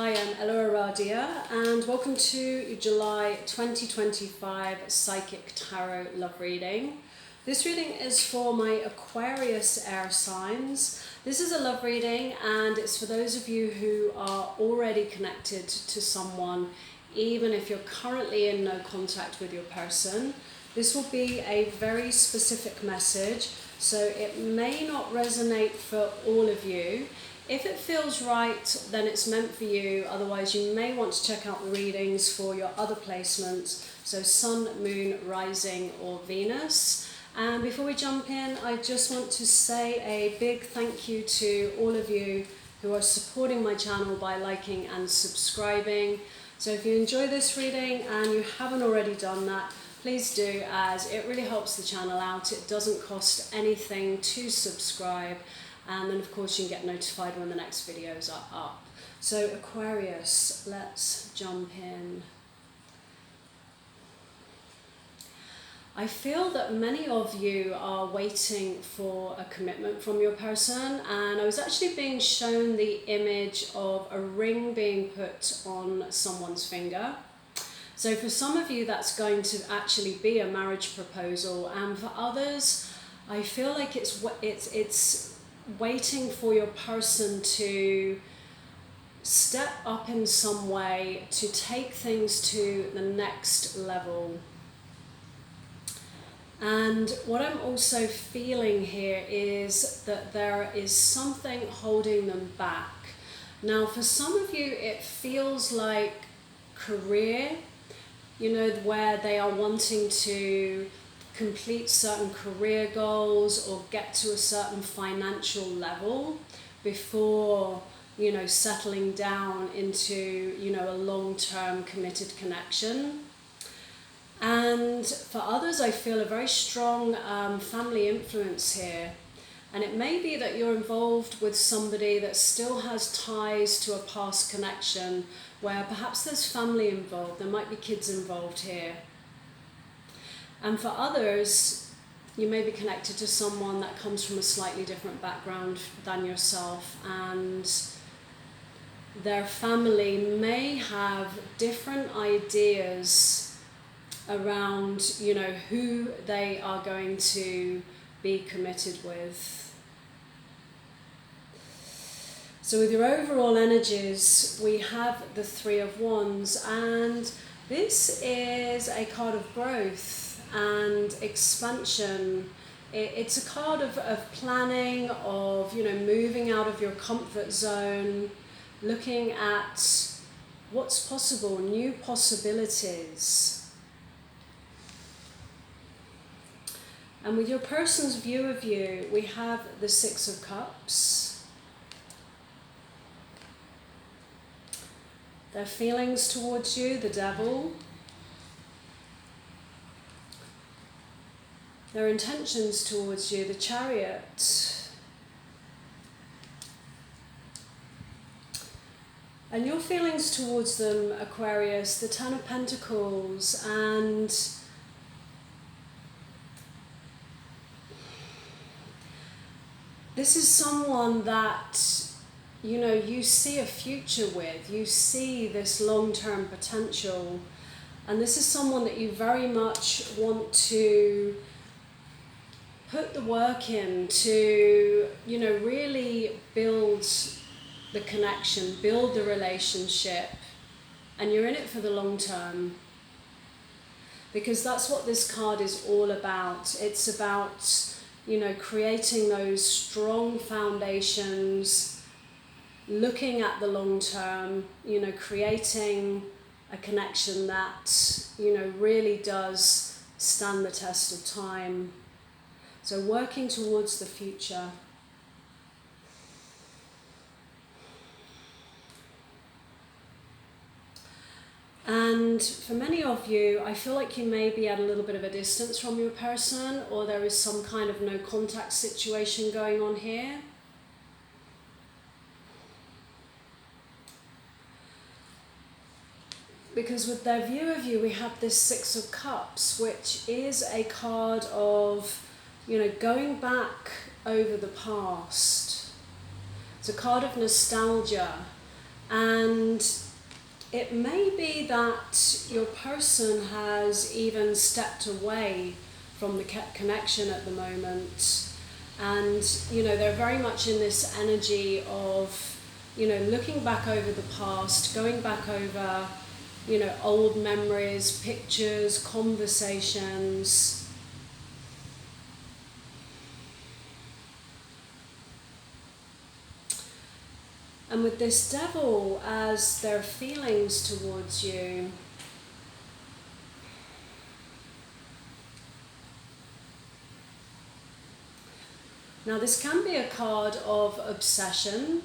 Hi, I'm EllaAradia and welcome to July 2025 Psychic Tarot Love Reading. This reading is for my Aquarius air signs. This is a love reading and it's for those of you who are already connected to someone, even if you're currently in no contact with your person. This will be a very specific message, so it may not resonate for all of you. If it feels right, then it's meant for you. Otherwise, you may want to check out the readings for your other placements, so Sun, Moon, Rising, or Venus. And before we jump in, I just want to say a big thank you to all of you who are supporting my channel by liking and subscribing. So if you enjoy this reading and you haven't already done that, please do, as it really helps the channel out. It doesn't cost anything to subscribe. And then of course you can get notified when the next videos are up. So Aquarius, let's jump in. I feel that many of you are waiting for a commitment from your person, and I was actually being shown the image of a ring being put on someone's finger. So for some of you that's going to actually be a marriage proposal, and for others I feel like it's waiting for your person to step up in some way to take things to the next level. And what I'm also feeling here is that there is something holding them back. Now for some of you it feels like career, you know, where they are wanting to complete certain career goals or get to a certain financial level before, you know, settling down into, you know, a long-term committed connection. And for others, I feel a very strong family influence here. And it may be that you're involved with somebody that still has ties to a past connection where perhaps there's family involved, there might be kids involved here. And for others, you may be connected to someone that comes from a slightly different background than yourself, and their family may have different ideas around, you know, who they are going to be committed with. So with your overall energies, we have the Three of Wands, and this is a card of growth and expansion. It's a card of planning, of, you know, moving out of your comfort zone, looking at what's possible, new possibilities. And with your person's view of you, we have the Six of Cups. Their feelings towards you, the Devil. Their intentions towards you, the Chariot. And your feelings towards them, Aquarius, the Ten of Pentacles. And this is someone that, you know, you see a future with. You see this long-term potential. And this is someone that you very much want to put the work in to, you know, really build the connection, build the relationship, and you're in it for the long term. Because that's what this card is all about. It's about, you know, creating those strong foundations, looking at the long term, you know, creating a connection that, you know, really does stand the test of time. So working towards the future. And for many of you, I feel like you may be at a little bit of a distance from your person, or there is some kind of no contact situation going on here. Because with their view of you, we have this Six of Cups, which is a card of, you know, going back over the past. It's a card of nostalgia. And it may be that your person has even stepped away from the connection at the moment. And, you know, they're very much in this energy of, you know, looking back over the past, going back over, you know, old memories, pictures, conversations. And with this devil as their feelings towards you, now this can be a card of obsession,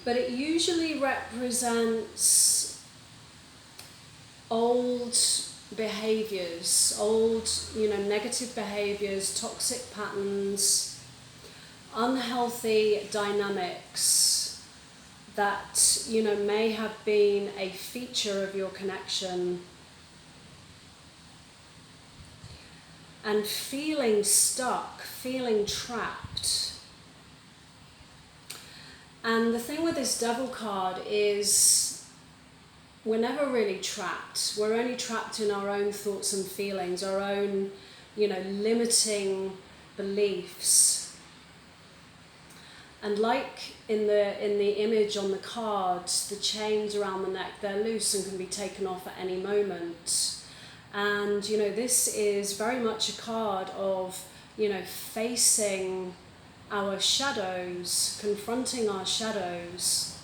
but it usually represents old behaviors, old, you know, negative behaviors, toxic patterns, unhealthy dynamics that, you know, may have been a feature of your connection. And feeling stuck, feeling trapped. And the thing with this devil card is we're never really trapped. We're only trapped in our own thoughts and feelings, our own, you know, limiting beliefs. And like in the image on the card, the chains around the neck, they're loose and can be taken off at any moment. And, you know, this is very much a card of, you know, facing our shadows, confronting our shadows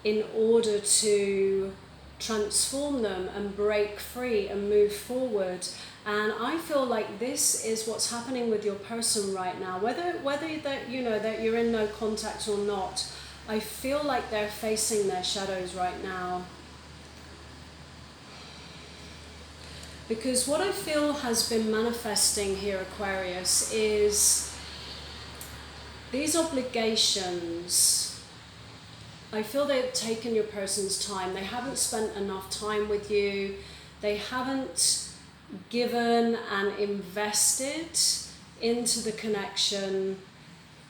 in order to transform them and break free and move forward. And I feel like this is what's happening with your person right now, whether that, you know, that you're in no contact or not. I feel like they're facing their shadows right now. Because what I feel has been manifesting here, Aquarius, is these obligations. I feel they've taken your person's time. They haven't spent enough time with you. They haven't given and invested into the connection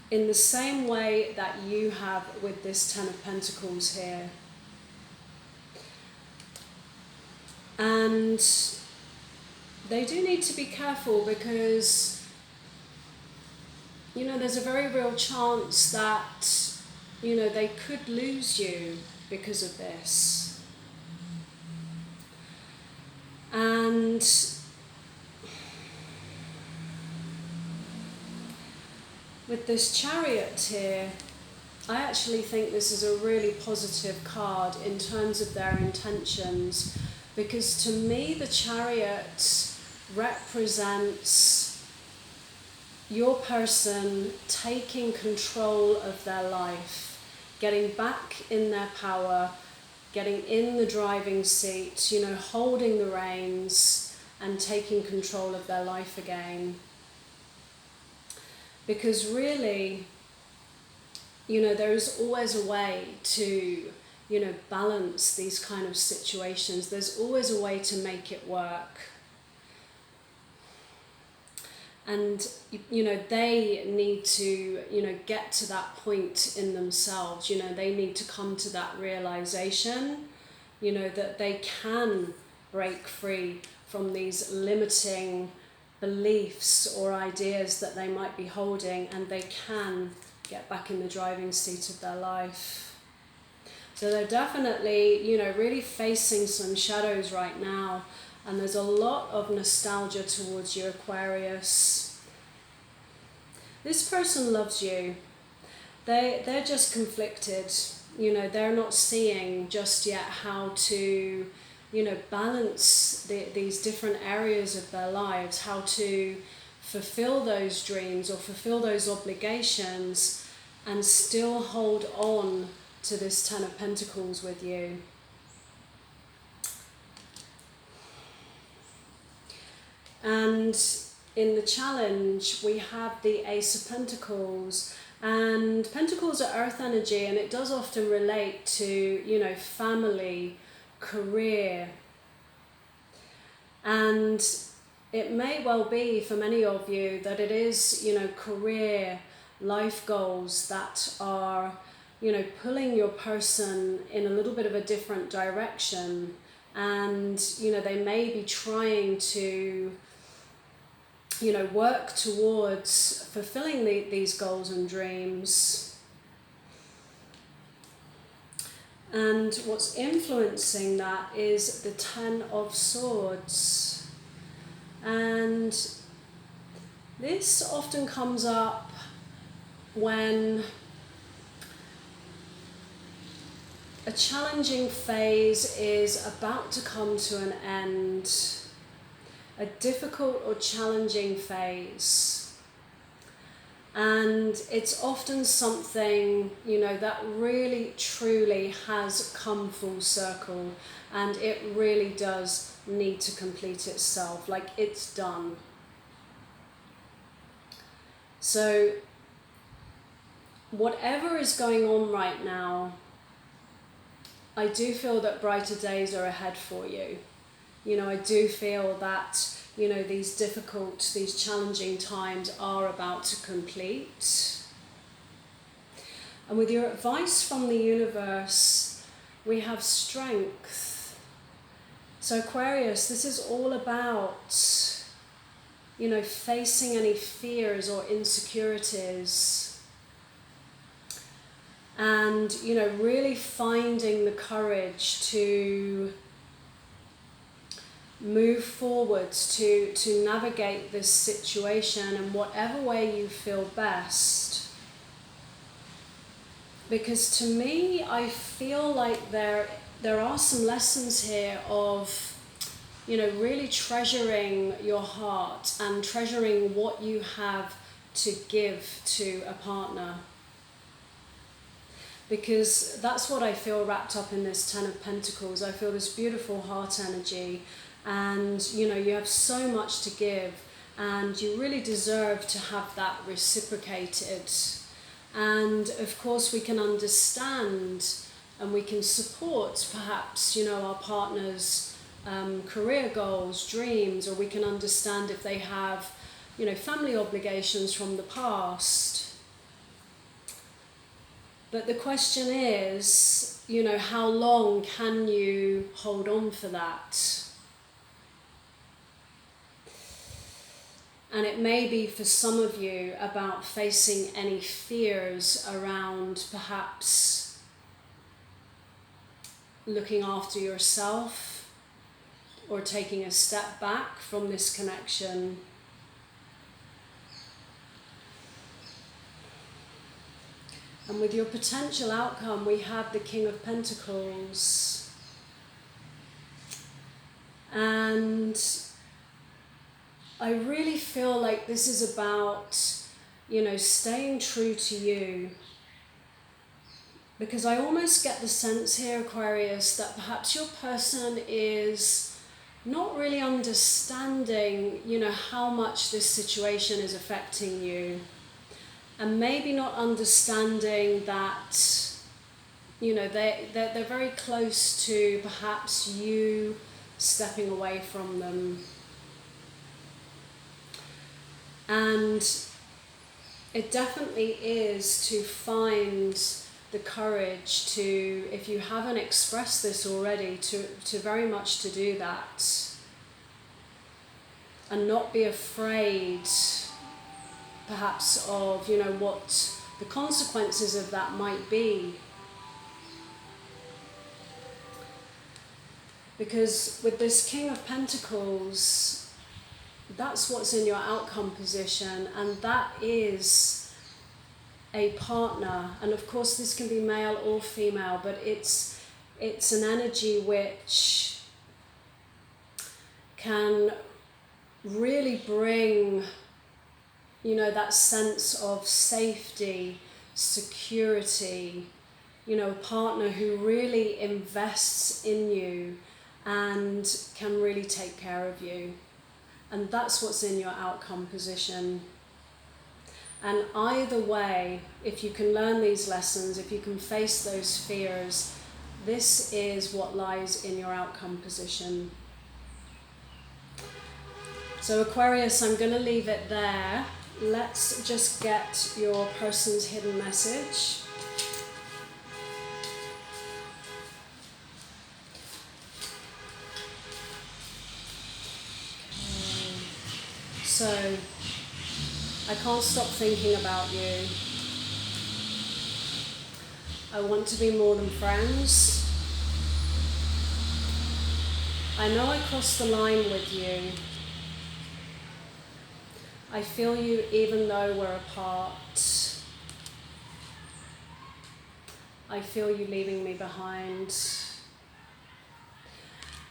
in the same way that you have with this Ten of Pentacles here. And they do need to be careful because, you know, there's a very real chance that, you know, they could lose you because of this. And with this Chariot here, I actually think this is a really positive card in terms of their intentions, because to me the Chariot represents your person taking control of their life, getting back in their power, getting in the driving seat, you know, holding the reins and taking control of their life again. Because really, you know, there is always a way to, you know, balance these kind of situations. There's always a way to make it work. And, you know, they need to, you know, get to that point in themselves. You know, they need to come to that realization, you know, that they can break free from these limiting beliefs or ideas that they might be holding, and they can get back in the driving seat of their life. So they're definitely, you know, really facing some shadows right now. And there's a lot of nostalgia towards you, Aquarius. This person loves you. They're just conflicted. You know, they're not seeing just yet how to, you know, balance these different areas of their lives, how to fulfill those dreams or fulfill those obligations and still hold on to this Ten of Pentacles with you. And in the challenge, we have the Ace of Pentacles, and Pentacles are earth energy, and it does often relate to, you know, family, career. And it may well be for many of you that it is, you know, career life goals that are, you know, pulling your person in a little bit of a different direction, and, you know, they may be trying to, you know, work towards fulfilling these goals and dreams. And what's influencing that is the Ten of Swords. And this often comes up when a challenging phase is about to come to an end, a difficult or challenging phase. And it's often something, you know, that really truly has come full circle, and it really does need to complete itself, like it's done. So whatever is going on right now, I do feel that brighter days are ahead for you. You know, I do feel that, you know, these difficult, these challenging times are about to complete. And with your advice from the universe, we have strength. So Aquarius, this is all about, you know, facing any fears or insecurities. And, you know, really finding the courage to move forwards, to navigate this situation in whatever way you feel best. Because to me, I feel like there are some lessons here of, you know, really treasuring your heart and treasuring what you have to give to a partner. Because that's what I feel wrapped up in this Ten of Pentacles. I feel this beautiful heart energy, and, you know, you have so much to give, and you really deserve to have that reciprocated. And of course we can understand and we can support perhaps, you know, our partner's career goals, dreams, or we can understand if they have, you know, family obligations from the past. But the question is, you know, how long can you hold on for that? And it may be for some of you about facing any fears around perhaps looking after yourself or taking a step back from this connection. And with your potential outcome, we have the King of Pentacles. And I really feel like this is about, you know, staying true to you. Because I almost get the sense here, Aquarius, that perhaps your person is not really understanding, you know, how much this situation is affecting you. And maybe not understanding that, you know, they're very close to perhaps you stepping away from them. And it definitely is to find the courage to, if you haven't expressed this already, to very much to do that. And not be afraid perhaps of, you know, what the consequences of that might be. Because with this King of Pentacles, that's what's in your outcome position, and that is a partner. And of course this can be male or female, but it's an energy which can really bring, you know, that sense of safety, security, you know, a partner who really invests in you and can really take care of you. And that's what's in your outcome position. And either way, if you can learn these lessons, if you can face those fears, this is what lies in your outcome position. So Aquarius, I'm going to leave it there let's just get your person's hidden message. So, I can't stop thinking about you. I want to be more than friends. I know I crossed the line with you. I feel you even though we're apart. I feel you leaving me behind.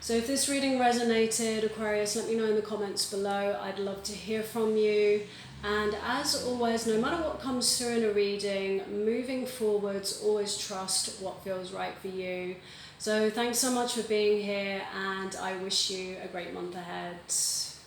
So if this reading resonated, Aquarius, let me know in the comments below. I'd love to hear from you. And as always, no matter what comes through in a reading, moving forwards, always trust what feels right for you. So thanks so much for being here, and I wish you a great month ahead.